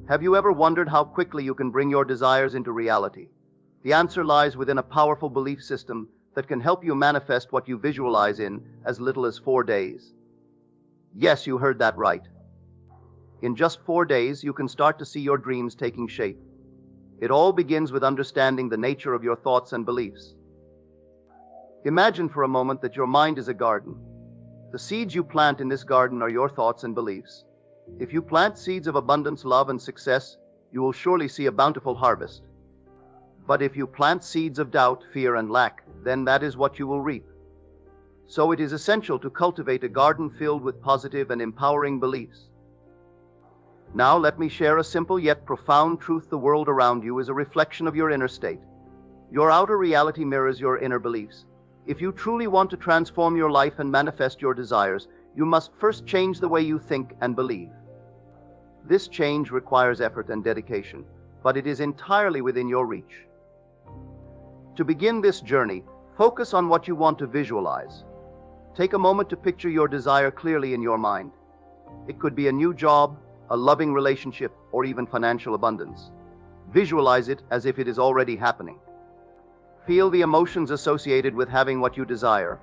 Have you ever wondered how quickly you can bring your desires into reality? The answer lies within a powerful belief system that can help you manifest what you visualize in as little as 4 days. Yes, you heard that right. In just 4 days, you can start to see your dreams taking shape. It all begins with understanding the nature of your thoughts and beliefs. Imagine for a moment that your mind is a garden. The seeds you plant in this garden are your thoughts and beliefs. If you plant seeds of abundance, love, and success, you will surely see a bountiful harvest. But if you plant seeds of doubt, fear, and lack, then that is what you will reap. So it is essential to cultivate a garden filled with positive and empowering beliefs. Now let me share a simple yet profound truth. The world around you is a reflection of your inner state. Your outer reality mirrors your inner beliefs. If you truly want to transform your life and manifest your desires, you must first change the way you think and believe. This change requires effort and dedication, but it is entirely within your reach. To begin this journey, focus on what you want to visualize. Take a moment to picture your desire clearly in your mind. It could be a new job, a loving relationship, or even financial abundance. Visualize it as if it is already happening. Feel the emotions associated with having what you desire.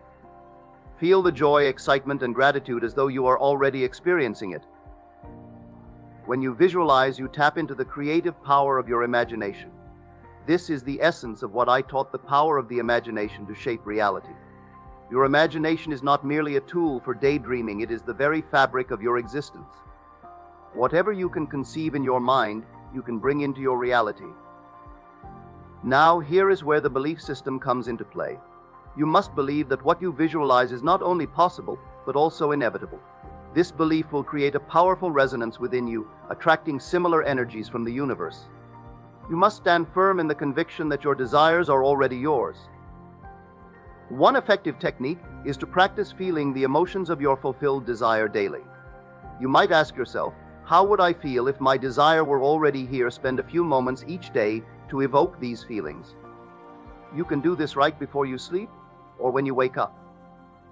Feel the joy, excitement, and gratitude as though you are already experiencing it. When you visualize, you tap into the creative power of your imagination. This is the essence of what I taught: the power of the imagination to shape reality. Your imagination is not merely a tool for daydreaming, it is the very fabric of your existence. Whatever you can conceive in your mind, you can bring into your reality. Now, here is where the belief system comes into play. You must believe that what you visualize is not only possible, but also inevitable. This belief will create a powerful resonance within you, attracting similar energies from the universe. You must stand firm in the conviction that your desires are already yours. One effective technique is to practice feeling the emotions of your fulfilled desire daily. You might ask yourself, how would I feel if my desire were already here? Spend a few moments each day to evoke these feelings. You can do this right before you sleep or when you wake up.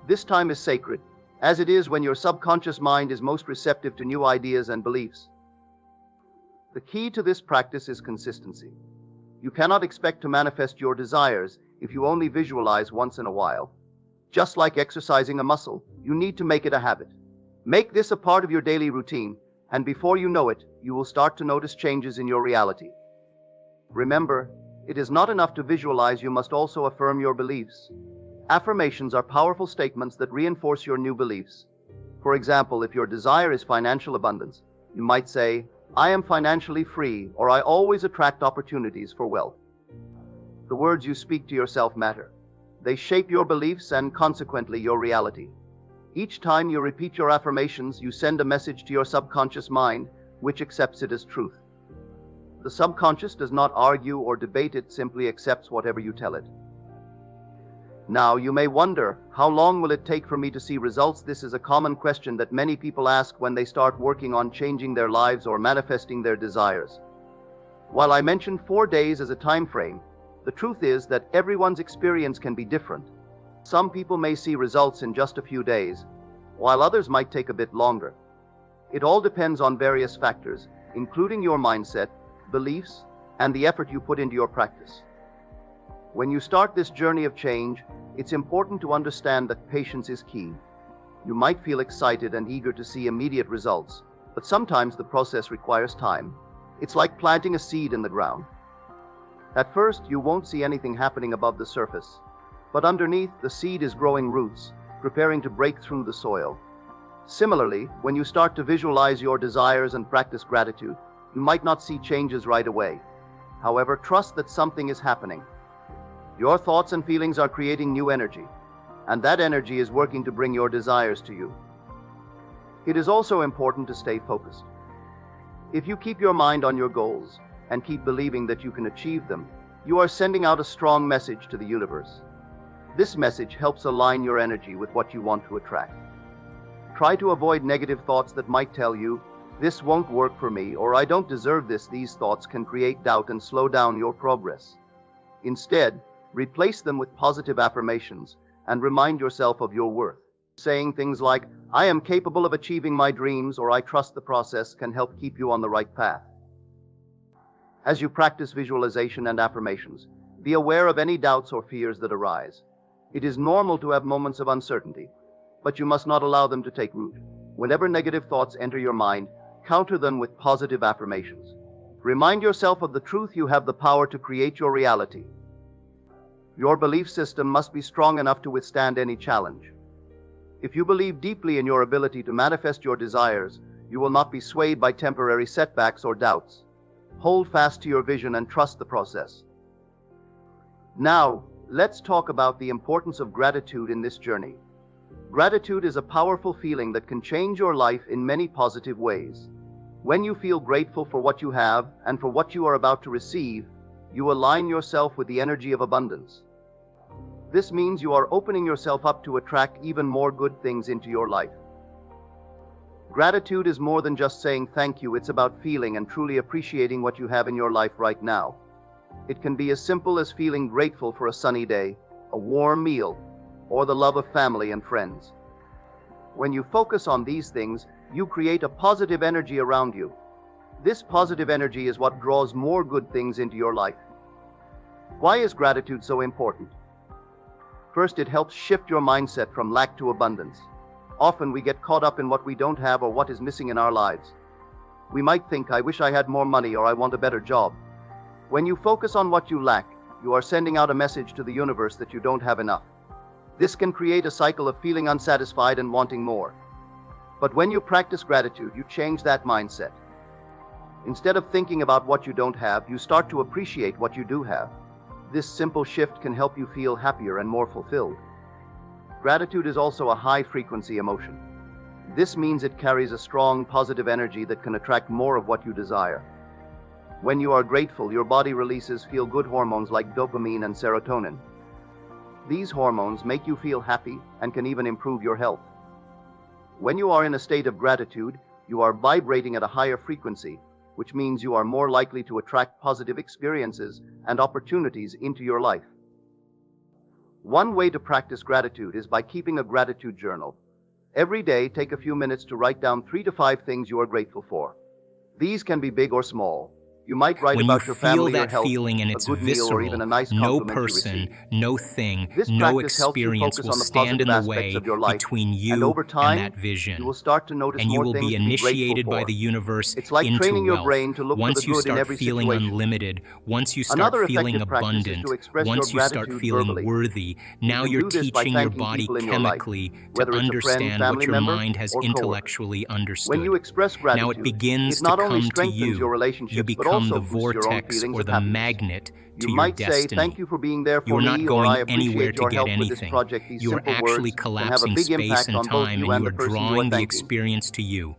This time is sacred, as it is when your subconscious mind is most receptive to new ideas and beliefs. The key to this practice is consistency. You cannot expect to manifest your desires if you only visualize once in a while. Just like exercising a muscle, you need to make it a habit. Make this a part of your daily routine, and before you know it, you will start to notice changes in your reality. Remember, it is not enough to visualize, you must also affirm your beliefs. Affirmations are powerful statements that reinforce your new beliefs. For example, if your desire is financial abundance, you might say, I am financially free, or I always attract opportunities for wealth. The words you speak to yourself matter. They shape your beliefs and consequently your reality. Each time you repeat your affirmations, you send a message to your subconscious mind, which accepts it as truth. The subconscious does not argue or debate, it simply accepts whatever you tell it. Now, you may wonder, how long will it take for me to see results? This is a common question that many people ask when they start working on changing their lives or manifesting their desires. While I mentioned 4 days as a time frame, the truth is that everyone's experience can be different. Some people may see results in just a few days, while others might take a bit longer. It all depends on various factors, including your mindset, beliefs, and the effort you put into your practice. When you start this journey of change, it's important to understand that patience is key. You might feel excited and eager to see immediate results, but sometimes the process requires time. It's like planting a seed in the ground. At first, you won't see anything happening above the surface, but underneath, the seed is growing roots, preparing to break through the soil. Similarly, when you start to visualize your desires and practice gratitude, you might not see changes right away. However, trust that something is happening. Your thoughts and feelings are creating new energy, and that energy is working to bring your desires to you. It is also important to stay focused. If you keep your mind on your goals and keep believing that you can achieve them, you are sending out a strong message to the universe. This message helps align your energy with what you want to attract. Try to avoid negative thoughts that might tell you, this won't work for me, or I don't deserve this. These thoughts can create doubt and slow down your progress. Instead, replace them with positive affirmations and remind yourself of your worth. Saying things like, I am capable of achieving my dreams, or I trust the process, can help keep you on the right path. As you practice visualization and affirmations, be aware of any doubts or fears that arise. It is normal to have moments of uncertainty, but you must not allow them to take root. Whenever negative thoughts enter your mind, counter them with positive affirmations. Remind yourself of the truth: you have the power to create your reality. Your belief system must be strong enough to withstand any challenge. If you believe deeply in your ability to manifest your desires, you will not be swayed by temporary setbacks or doubts. Hold fast to your vision and trust the process. Now, let's talk about the importance of gratitude in this journey. Gratitude is a powerful feeling that can change your life in many positive ways. When you feel grateful for what you have and for what you are about to receive, you align yourself with the energy of abundance. This means you are opening yourself up to attract even more good things into your life. Gratitude is more than just saying thank you. It's about feeling and truly appreciating what you have in your life right now. It can be as simple as feeling grateful for a sunny day, a warm meal, or the love of family and friends. When you focus on these things, you create a positive energy around you. This positive energy is what draws more good things into your life. Why is gratitude so important? First, it helps shift your mindset from lack to abundance. Often we get caught up in what we don't have or what is missing in our lives. We might think, I wish I had more money, or I want a better job. When you focus on what you lack, you are sending out a message to the universe that you don't have enough. This can create a cycle of feeling unsatisfied and wanting more. But when you practice gratitude, you change that mindset. Instead of thinking about what you don't have, you start to appreciate what you do have. This simple shift can help you feel happier and more fulfilled. Gratitude is also a high-frequency emotion. This means it carries a strong, positive energy that can attract more of what you desire. When you are grateful, your body releases feel-good hormones like dopamine and serotonin. These hormones make you feel happy and can even improve your health. When you are in a state of gratitude, you are vibrating at a higher frequency, which means you are more likely to attract positive experiences and opportunities into your life. One way to practice gratitude is by keeping a gratitude journal. Every day, take a few minutes to write down 3 to 5 things you are grateful for. These can be big or small. You might write about your family, your health, feeling and it's a good meal, or even a nice no compliment person, you receive. no thing, This no practice helps you experience focus will on the stand in positive the aspects way of your life, between you and over time, that vision. you will start to notice And you more will things be to be initiated grateful by for. the universe It's like into training your wealth. brain to look Once for the you good in start every feeling situation. unlimited, once you Another start feeling effective practice is abundant, to express once your you start gratitude feeling verbally. worthy, You now can you're do this by teaching your thanking body people in your life, chemically to whether it's a friend, understand family what your member, mind has or coworker. intellectually understood. When you express Now gratitude, it begins it to not only come to strengthens you. your relationships, You but become also the boosts your own vortex feelings or of the happiness. magnet to You your might say, destiny. thank you for being there You're for not me, or I going anywhere appreciate to your get help with this anything. project. These You are simple actually words can have a collapsing big space impact and on both time, you and and you the are person you are drawing the thanking. experience to you.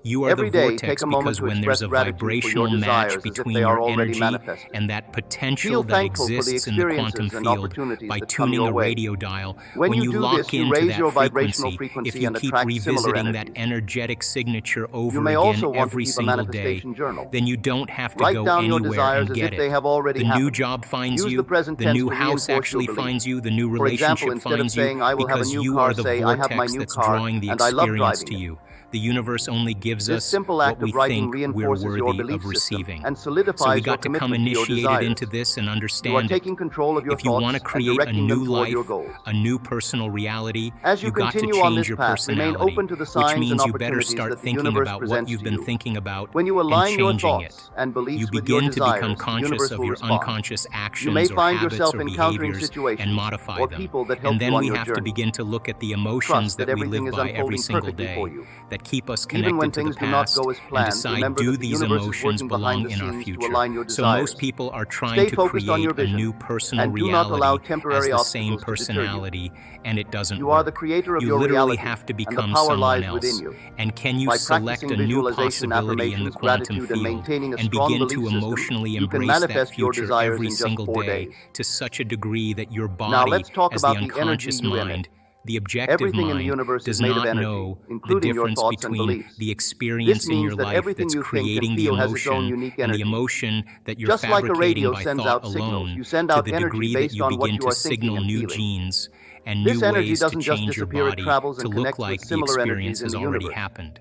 You are Every the day, vortex take a moment because to when express there's a gratitude for your vibrational match desires as if between they are your already energy manifested. and that potential Feel that thankful for the exists in the quantum experiences and field opportunities by that come tuning your a way. radio dial, When you you do lock this, you into raise that your vibrational if frequency you and keep attract similar revisiting that energies. energetic signature over You may again also want to every keep a single day, manifestation journal. then you don't have to Write go down your anywhere desires and as get if they it. have already The new happened. job finds Use you, the present the tense new to house reinforce your actually belief. finds you, the new For example, relationship instead of finds you, saying, I will have a because new you car, are the say, I have my vortex new that's car, drawing the and I love experience driving to it. you. The universe only gives This us simple what act we of writing think we're reinforces your worthy belief of system receiving. and So solidifies we your got to come commitment to your initiated desires. into this and You are understand it. taking control of your If you want to thoughts and create a directing new them toward life, your goals. a new personal reality, As you you got to continue on change this your path, remain personality, open to the which signs and means you better opportunities start that the thinking universe about what presents you've to been you. thinking about When you and align your changing it. thoughts and beliefs You with your begin to become desires, the conscious universe of will your respond. unconscious You may actions or find habits yourself or encountering behaviors situations and modify or them. people that help And then you on we your have to journey. begin to look at the emotions Trust that that we everything live is by every unfolding single perfectly day for you. that keep us Even when connected to the things do not past go as and planned, decide, remember do that the these universe is emotions working behind belong the in our scenes to future? align your So desires. most people are trying Stay to focused on create your a vision new personal and do not allow reality as temporary the same obstacles to deter you. personality, and it doesn't You work. are the creator of You your literally reality, have to and the become power someone lies within else. you. And can you By select practicing a new visualization, possibility in the affirmations, quantum gratitude, and field maintaining a and strong begin belief to system, emotionally you can embrace that manifest your future desires every in just single 4 day days. to such a degree that your Now body, let's talk as the about the energy unconscious you emit. mind, the objective Everything in the mind, universe does is made of not energy, know the including your difference thoughts and between beliefs. the This experience in means your that life everything that's you think and creating the feel has its own emotion unique and the energy. emotion that you're Just like a fabricating radio by sends thought out signals, alone, you send to out the energy degree that based you on what begin you to are thinking signal and new feeling. genes and This new energy ways to doesn't just change your disappear, it body travels to and look connects with like the similar experience energies in has the already universe. happened.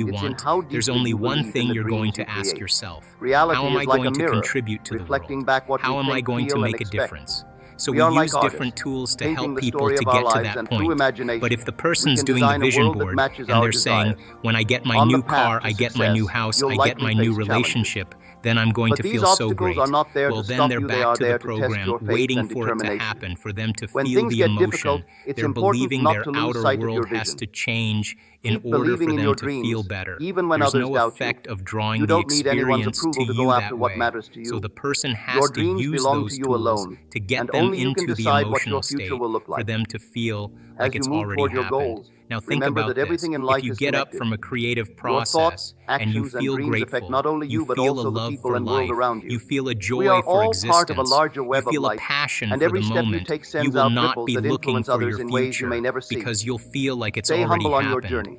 you It's in want, how there's deeply only you one believe in thing the you're going dreams you to ask create. yourself. Reality How am I is like a going to mirror, contribute to the reflecting world? back what How we am I think, going to feel, and make a expect. difference? So We we are like use artists, different tools to painting help the people story to of our get to lives, that and through point. imagination, But if the we person's can doing the design a vision world that board matches and our they're saying, desires. when I get my On the new car, path to I get my new success, house, you'll I get likely my new face challenges. relationship, then I'm going But to these feel so obstacles great. are not there Well, to then stop they're you, they back are to the there to test program, your faith waiting and for it to determination. happen, for them to When feel things the get emotion. difficult, it's They're important believing not their to lose outer sight of your world has vision. to change in Keep order believing for in them your to feel dreams, better. even when There's others no doubt you. effect of drawing You the don't need anyone's experience approval to to go you after that what way. matters to So you. the person has Your to dreams use belong those to you tools alone, to get and them only you can into the decide what your emotional future state, will look for like. them to feel As like you it's move already toward your happened. goals, Now think remember about that everything this. in If life you is get up connected. from a creative Your thoughts, process and you actions, and feel dreams affect grateful, not only you, but feel a also the love people for and world life, around you you. feel a We joy are for all part of a existence, larger you web of feel a life, passion and for every the step you moment. take You sends will out not ripples be that looking influence for others your in ways you may future never see. because you'll feel like it's Stay already humble on your happened. journey.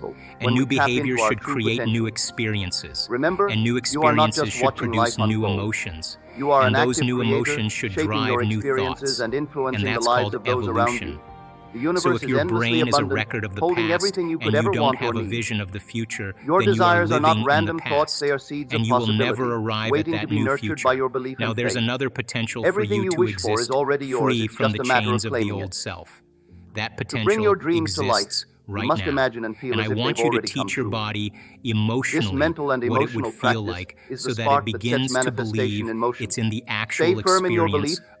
possible and when new we tap into behaviors our should true create potential. new experiences. Remember, And new you are not experiences just should watching produce life new unfold. emotions. You are And an those active new creator, emotions should shaping drive your new experiences thoughts. and influencing And the that's lives called of those around evolution. you. The universe So if your is endlessly brain is a abundant, record of the holding past everything you could and ever you don't want or have a need. vision of the future, Your then you desires are are not living random in the thoughts, past, they are seeds and of you will possibility, never arrive waiting at to that be new nurtured future. by your belief Now and there's faith. another potential for Everything you you to wish for exist is already yours, free it's from just the a matter chains of of the claiming old it. self. That To bring your potential dreams to life, exists you right must now. imagine and feel And as I if want they've you to already come teach your true. body This emotionally mental and what it would emotional feel practice like is so the that it spark that sets begins to manifestation believe in motion. it's in the Stay actual firm in your belief, experience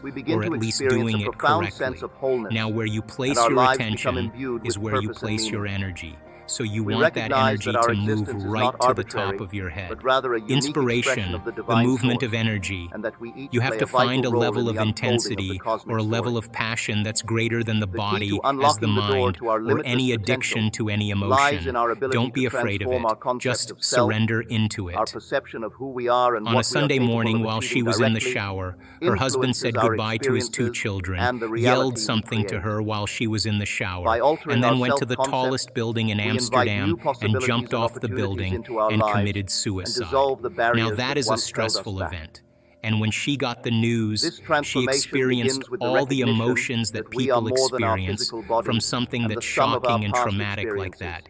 we begin or to at least experience doing a it profound correctly. sense of wholeness. Now, where you place our your lives become attention imbued is with where you purpose and place your meaning. energy. So you We want that recognize energy that our to move existence is right not to the top arbitrary, of your head. but rather a unique expression Inspiration, of the the divine movement source, of energy. and that we each You have play to a vital find a role level in of the unfolding of the intensity cosmic or a level story. of passion that's greater than the The key body to as the unlocking the door mind to our or limitless any potential addiction to any lies emotion. in our ability Don't be to afraid of transform it. our concept Just of self, surrender into our it. perception of who we are and On a what we are Sunday capable morning, of while she achieving was in the directly, shower, her husband said influences our goodbye to his 2 experiences children, and the yelled reality we something to create. her while she was in the shower, By altering and then our went to the self-concept, tallest building in we invite Amsterdam new and possibilities jumped and off the opportunities building into our and lives committed and suicide. dissolve the barriers Now that is a once held us stressful back. event. And when she got the news, This she transformation experienced begins with the all the recognition emotions that we are people more than our experience physical bodies from something and the that's sum of our shocking and past traumatic like experiences. that.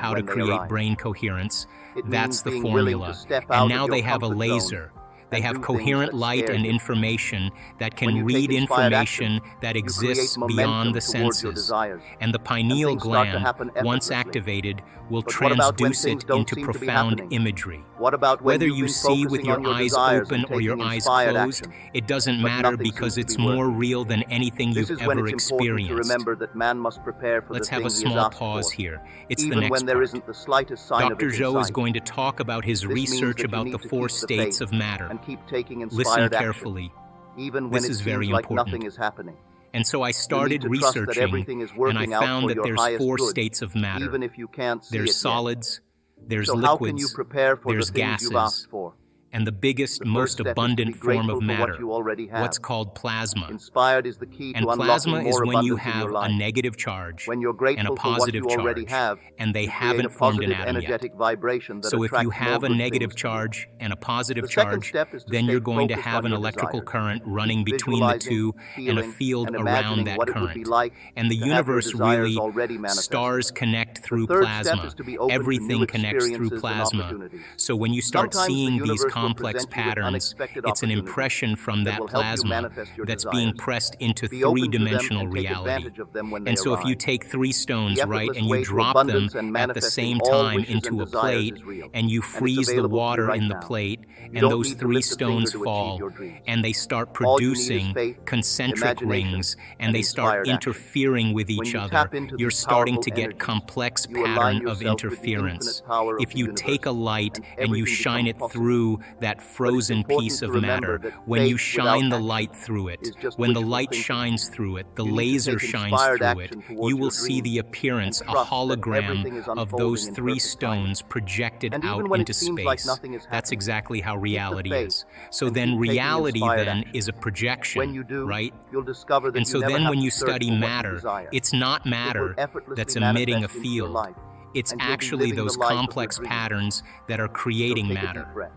how to when they create arrive. brain coherence. It That's means the being willing formula. to step And out now of they your have a comfort laser. zone They and have do things coherent that light scare and you. information that When can you read take inspired information action, that you create exists momentum beyond the towards your senses. desires, And the and pineal things start to gland, happen once effortlessly. activated, will But what about when transduce things it don't into seem to be profound happening? imagery. What about when Whether you've you been see with focusing your on your eyes desires open and or your taking eyes inspired closed, action, it doesn't but matter nothing because seems to it's be more working? real than anything This you've is when ever it's important to experienced. remember that man must prepare for Let's the have thing a he has small asked pause for, here. It's the even next when there part. isn't the slightest sign Dr. of it in Zhou is sight. going to talk about his This means research that you about need the to four keep the states faith of matter. and keep taking Listen inspired action, carefully. even when This it is seems very like important. nothing is happening. And so I You started need to trust that researching, everything is and working I out found for that your there's highest four good, states of matter. even if you can't see There's it yet. solids, there's So how can you liquids, prepare for the there's things you've gases. asked for? and the biggest, The first most step is to abundant be form grateful of for matter, what you already have. what's called plasma. Inspired is the key And to plasma unlocking is more when you abundance in have your a life. negative charge When you're and a grateful for what positive you already charge, have, and they you create a haven't formed an positive atom yet. energetic vibration that So if you attracts more have a good negative things to you. charge and a positive The second charge, step is to then stay you're going to focused have on an your electrical desires. current running Keep between the visualizing, two and a feeling, field and around imagining that what it would be current. like And the to have your universe desires really, already manifested. stars connect through The third step plasma. is to be open to Everything new connects through experiences and plasma. opportunities. So when you start Sometimes the seeing these universe will complex present you with patterns, unexpected it's an opportunities impression from that that will help you plasma manifest your that's being desires. pressed into Be open to them three-dimensional and take reality. advantage of them when they And so if you arrive. take 3 stones, The right, effortless and you way to drop them abundance and at the manifesting same all time wishes and into a desires plate, is real, and you and it's freeze the available to you water right in the now. plate, You and don't those need to 3 lift a finger stones to achieve fall, your dreams. and they start All you need is producing faith, concentric imagination, rings, and and they start inspired action. interfering with When each you other. tap into You're these starting powerful to get energies, complex you align pattern of yourself with the interference. infinite power of If the you universe, take a light and and you everything shine becomes it possible. through that But it's frozen important piece to of remember matter, that when you faith without shine the action light through it, is just when the wishful light thinking. shines through it, the You need to laser take shines inspired through it, action you towards will your see the dreams appearance, and a trust that everything is hologram of unfolding those in 3 perfect timing. stones projected And out even when into it seems like space. nothing is That's happening, exactly how keep the reality faith is. So and then keep taking reality inspired then action. is a projection, When you do, right? you'll discover that And you so never then have when to you search study for what you matter, desire. it's not It will matter effortlessly that's emitting a manifest into your field. life, It's and you'll be actually living the those life of your complex dreams. patterns that are So creating take a matter. deep breath,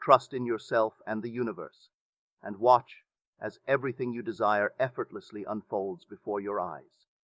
trust in yourself and the universe, and watch as everything you desire effortlessly unfolds before your eyes.